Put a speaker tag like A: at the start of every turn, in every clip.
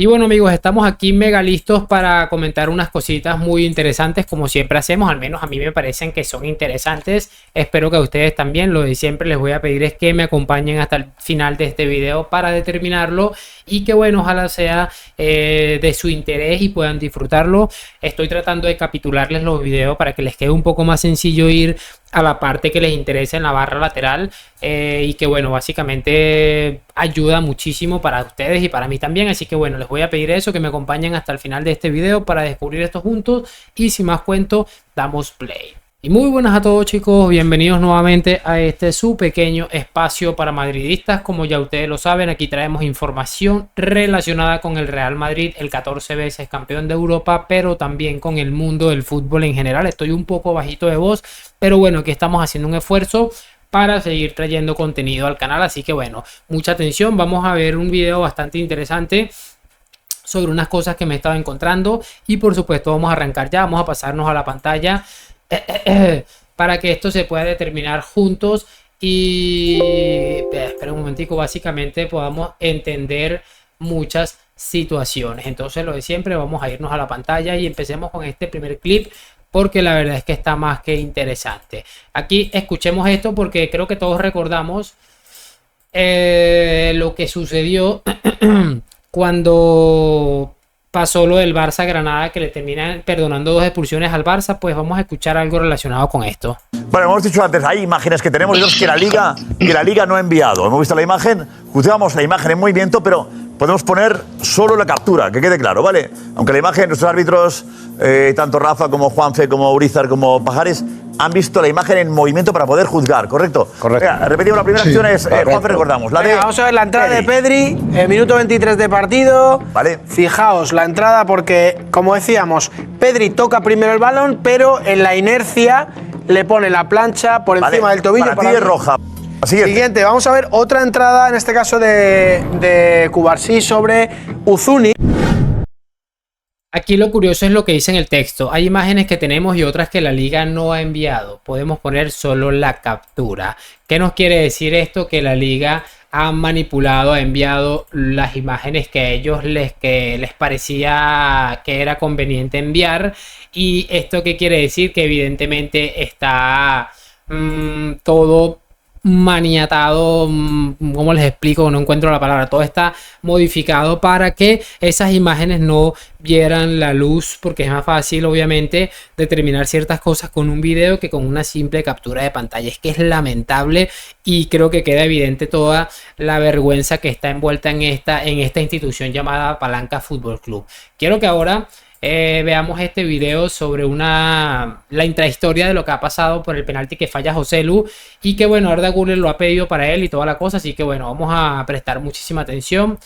A: Y bueno amigos, estamos aquí mega listos para comentar unas cositas muy interesantes como siempre hacemos, al menos a mí me parecen que son interesantes, espero que a ustedes también. Lo de siempre les voy a pedir es que me acompañen hasta el final de este video para determinarlo y que bueno, ojalá sea de su interés y puedan disfrutarlo. Estoy tratando de capitularles los videos para que les quede un poco más sencillo ir a la parte que les interesa en la barra lateral y que bueno, básicamente ayuda muchísimo para ustedes y para mí también. Así que bueno, les voy a pedir eso, que me acompañen hasta el final de este video para descubrir esto juntos y sin más cuento, damos play. Y muy buenas a todos chicos, bienvenidos nuevamente a este su pequeño espacio para madridistas. Como ya ustedes lo saben, aquí traemos información relacionada con el Real Madrid, el 14 veces campeón de Europa, pero también con el mundo del fútbol en general. Estoy un poco bajito de voz, pero bueno, aquí estamos haciendo un esfuerzo para seguir trayendo contenido al canal. Así que bueno, mucha atención, vamos a ver un video bastante interesante sobre unas cosas que me he estado encontrando y por supuesto vamos a arrancar ya, vamos a pasarnos a la pantalla para que esto se pueda determinar juntos y espera un momentico, básicamente podamos entender muchas situaciones. Entonces lo de siempre, vamos a irnos a la pantalla y empecemos con este primer clip porque la verdad es que está más que interesante. Aquí escuchemos esto porque creo que todos recordamos lo que sucedió cuando pasó lo del Barça Granada, que le terminan perdonando 2 expulsiones al Barça. Pues vamos a escuchar algo relacionado con esto.
B: Bueno, hemos dicho antes, hay imágenes que tenemos que la Liga no ha enviado. Hemos visto la imagen, juzgamos la imagen en movimiento, pero podemos poner solo la captura, que quede claro, ¿vale? Aunque la imagen, nuestros árbitros, tanto Rafa como Juanfe, como Urizar, como Pajares, han visto la imagen en movimiento para poder juzgar, ¿correcto?
C: Correcto.
B: Venga, repetimos, la primera acción es, Juanfe, recordamos. La de
D: vamos a ver la entrada de Pedri, minuto 23 de partido.
B: Vale.
D: Fijaos la entrada porque, como decíamos, Pedri toca primero el balón, pero en la inercia le pone la plancha por encima del tobillo.
B: Para ti es roja.
D: Siguiente, vamos a ver otra entrada, en este caso de Cubarsí sobre Uzuni.
A: Aquí lo curioso es lo que dice en el texto. Hay imágenes que tenemos y otras que la liga no ha enviado. Podemos poner solo la captura. ¿Qué nos quiere decir esto? Que la liga ha manipulado, ha enviado las imágenes que a ellos les parecía que era conveniente enviar. ¿Y esto qué quiere decir? Que evidentemente está todo maniatado, ¿cómo les explico? No encuentro la palabra. Todo está modificado para que esas imágenes no vieran la luz, porque es más fácil obviamente determinar ciertas cosas con un video que con una simple captura de pantalla. Es que es lamentable y creo que queda evidente toda la vergüenza que está envuelta en esta institución llamada Palanca Fútbol Club. Quiero que ahora veamos este video sobre la intrahistoria de lo que ha pasado por el penalti que falla Joselu y que bueno, Arda Güler lo ha pedido para él y toda la cosa. Así que bueno, vamos a prestar muchísima atención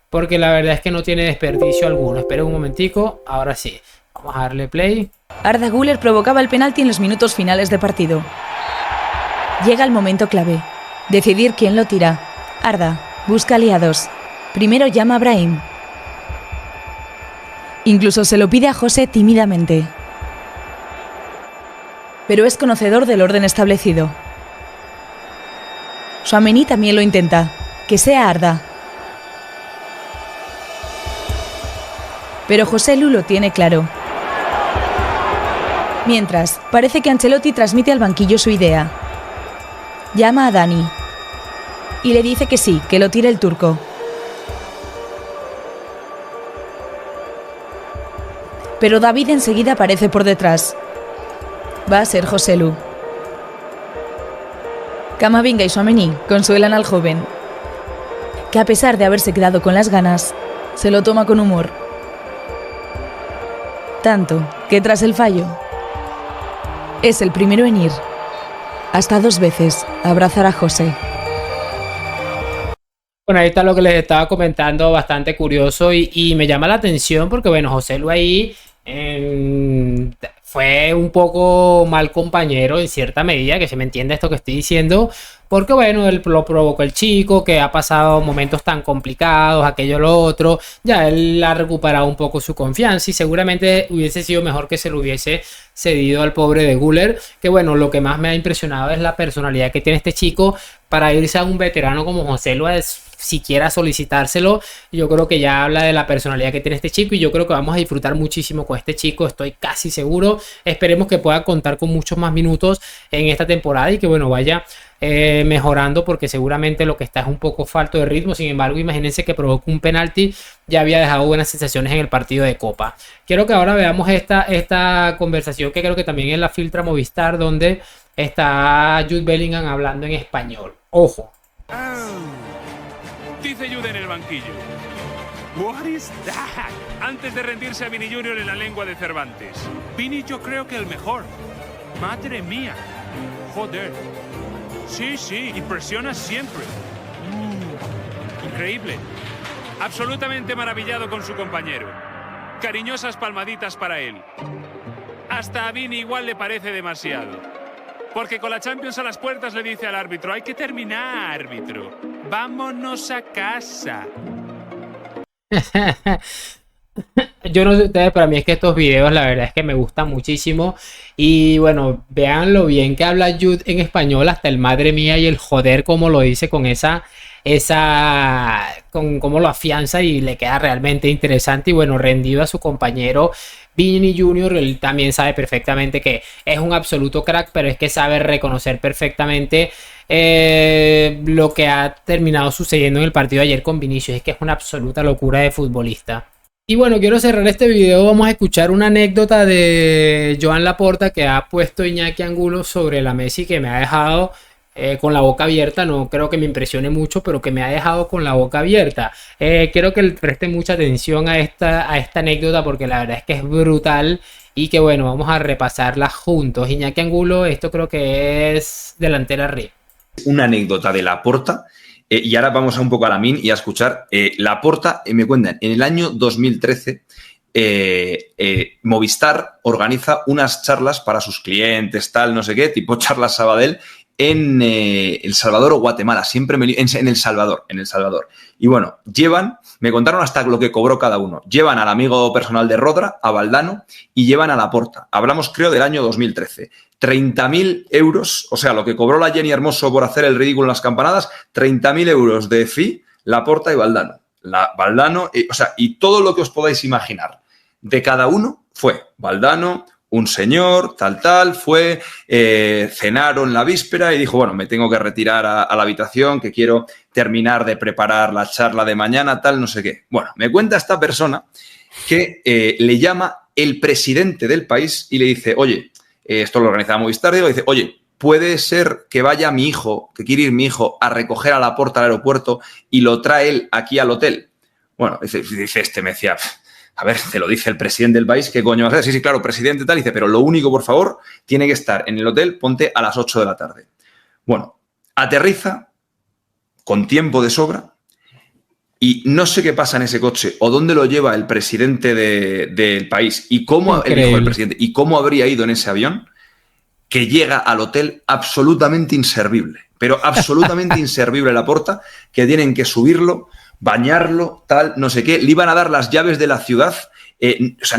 A: porque la verdad es que no tiene desperdicio alguno. Esperen un momentico, ahora sí, vamos a darle play.
E: Arda Güler provocaba el penalti en los minutos finales de partido. Llega el momento clave, decidir quién lo tira. Arda busca aliados. Primero llama a Brahim. Incluso se lo pide a José tímidamente. Pero es conocedor del orden establecido. Tchouaméni también lo intenta. Que sea Arda. Pero Joselu lo tiene claro. Mientras, parece que Ancelotti transmite al banquillo su idea. Llama a Dani. Y le dice que sí, que lo tire el turco. Pero David enseguida aparece por detrás. Va a ser Joselu. Camavinga y Tchouaméni consuelan al joven, que a pesar de haberse quedado con las ganas, se lo toma con humor. Tanto que tras el fallo, es el primero en ir, hasta 2 veces, a abrazar a José.
A: Bueno, ahí está lo que les estaba comentando, bastante curioso y me llama la atención porque bueno, Joselu ahí fue un poco mal compañero en cierta medida, que se me entiende esto que estoy diciendo, porque bueno, él lo provocó el chico, que ha pasado momentos tan complicados, aquello, lo otro, ya él ha recuperado un poco su confianza y seguramente hubiese sido mejor que se lo hubiese cedido al pobre de Güler, que bueno, lo que más me ha impresionado es la personalidad que tiene este chico para irse a un veterano como Joselu, es siquiera solicitárselo. Yo creo que ya habla de la personalidad que tiene este chico y yo creo que vamos a disfrutar muchísimo con este chico, estoy casi seguro. Esperemos que pueda contar con muchos más minutos en esta temporada y que bueno, vaya mejorando, porque seguramente lo que está es un poco falto de ritmo. Sin embargo, imagínense que provocó un penalti, ya había dejado buenas sensaciones en el partido de Copa. Quiero que ahora veamos esta conversación que creo que también es la filtra Movistar, donde está Jude Bellingham hablando en español. Ojo.
C: Dice Jude en el banquillo. What is that? Antes de rendirse a Vini Junior en la lengua de Cervantes. Vini yo creo que el mejor. Madre mía. Joder. Sí, impresiona siempre. Increíble. Absolutamente maravillado con su compañero. Cariñosas palmaditas para él. Hasta a Vini igual le parece demasiado. Porque con la Champions a las puertas le dice al árbitro: hay que terminar, árbitro. Vámonos a casa.
A: Yo no sé ustedes, pero a mí es que estos videos la verdad es que me gustan muchísimo. Y bueno, vean lo bien que habla Jude en español, hasta el madre mía y el joder como lo dice con con cómo lo afianza y le queda realmente interesante. Y bueno, rendido a su compañero Vini Junior, él también sabe perfectamente que es un absoluto crack, pero es que sabe reconocer perfectamente lo que ha terminado sucediendo en el partido de ayer con Vinicius. Es que es una absoluta locura de futbolista. Y bueno, quiero cerrar este video. Vamos a escuchar una anécdota de Joan Laporta que ha puesto Iñaki Angulo sobre la Messi, que me ha dejado con la boca abierta. No creo que me impresione mucho, pero que me ha dejado con la boca abierta. Quiero que le preste mucha atención a esta anécdota, porque la verdad es que es brutal y que bueno, vamos a repasarla juntos. Iñaki Angulo, esto creo que es delantera arriba.
F: Una anécdota de Laporta. Y ahora vamos a un poco a Lamine y a escuchar. Laporta, me cuentan, en el año 2013 Movistar organiza unas charlas para sus clientes, tal, no sé qué, tipo charlas Sabadell, en El Salvador o Guatemala, siempre en El Salvador. Y bueno, me contaron hasta lo que cobró cada uno. Llevan al amigo personal de Rodra, a Valdano, y llevan a Laporta. Hablamos, creo, del año 2013. 30.000 euros, o sea, lo que cobró la Jenny Hermoso por hacer el ridículo en las campanadas, 30.000 euros de fee, Laporta y Valdano. Valdano, y todo lo que os podáis imaginar de cada uno fue Valdano, un señor, fue, cenaron la víspera y dijo, bueno, me tengo que retirar a la habitación, que quiero terminar de preparar la charla de mañana, tal, no sé qué. Bueno, me cuenta esta persona que le llama el presidente del país y le dice, oye, esto lo organizaba Movistar, dice, oye, puede ser que vaya mi hijo, que quiere ir mi hijo a recoger a Laporta al aeropuerto y lo trae él aquí al hotel. Bueno, dice me decía, a ver, te lo dice el presidente del país, ¿qué coño vas a hacer? Sí, claro, presidente tal, dice, pero lo único, por favor, tiene que estar en el hotel, ponte a las 8 de la tarde. Bueno, aterriza con tiempo de sobra y no sé qué pasa en ese coche o dónde lo lleva el presidente del país y cómo el hijo del presidente y cómo habría ido en ese avión, que llega al hotel absolutamente inservible, pero absolutamente inservible Laporta, que tienen que subirlo, bañarlo, tal, no sé qué, le iban a dar las llaves de la ciudad,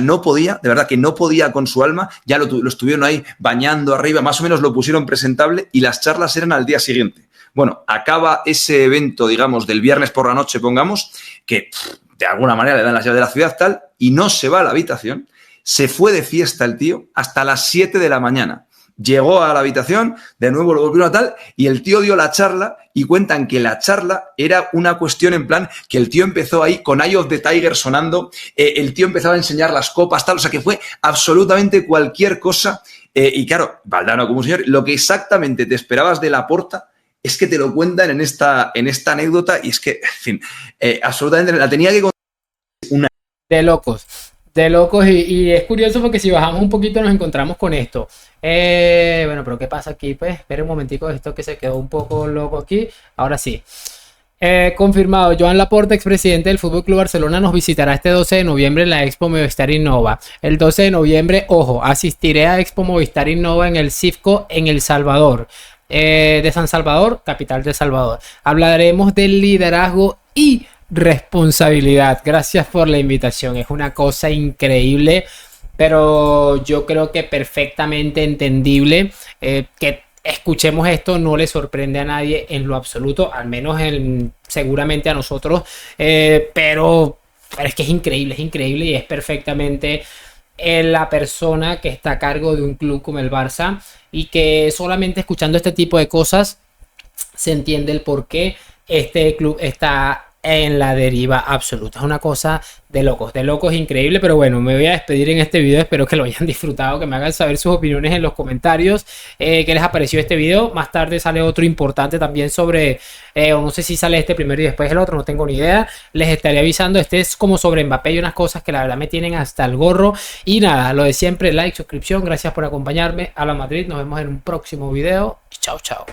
F: no podía, de verdad que no podía con su alma, ya lo estuvieron ahí bañando arriba, más o menos lo pusieron presentable y las charlas eran al día siguiente. Bueno, acaba ese evento, digamos, del viernes por la noche, pongamos, que de alguna manera le dan las llaves de la ciudad, tal, y no se va a la habitación, se fue de fiesta el tío hasta las 7 de la mañana. Llegó a la habitación, de nuevo lo volvieron a tal, y el tío dio la charla y cuentan que la charla era una cuestión en plan que el tío empezó ahí con Eye of the Tiger sonando, el tío empezaba a enseñar las copas, tal, o sea que fue absolutamente cualquier cosa. Y claro, Valdano como un señor, lo que exactamente te esperabas de Laporta es que te lo cuentan en esta anécdota y es que, en fin, absolutamente la tenía que contar una...
A: De locos. Y es curioso porque si bajamos un poquito nos encontramos con esto. Bueno, pero ¿qué pasa aquí? Pues espera un momentico, esto que se quedó un poco loco aquí. Ahora sí. Confirmado, Joan Laporta, expresidente del FC Barcelona, nos visitará este 12 de noviembre en la Expo Movistar Innova. El 12 de noviembre, ojo, asistiré a Expo Movistar Innova en el CIFCO en El Salvador. De San Salvador, capital de Salvador. Hablaremos del liderazgo y responsabilidad. Gracias por la invitación, es una cosa increíble, pero yo creo que perfectamente entendible, que escuchemos esto, no le sorprende a nadie en lo absoluto, al menos seguramente a nosotros, pero es que es increíble y es perfectamente la persona que está a cargo de un club como el Barça, y que solamente escuchando este tipo de cosas se entiende el por qué este club está en la deriva absoluta. Es una cosa de locos increíble. Pero bueno, me voy a despedir en este video. Espero que lo hayan disfrutado, que me hagan saber sus opiniones en los comentarios, qué les ha parecido este video. Más tarde sale otro importante también sobre, o no sé si sale este primero y después el otro, no tengo ni idea, les estaré avisando. Este es como sobre Mbappé y unas cosas que la verdad me tienen hasta el gorro. Y nada, lo de siempre, like, suscripción, gracias por acompañarme. A la Madrid, nos vemos en un próximo video y chao.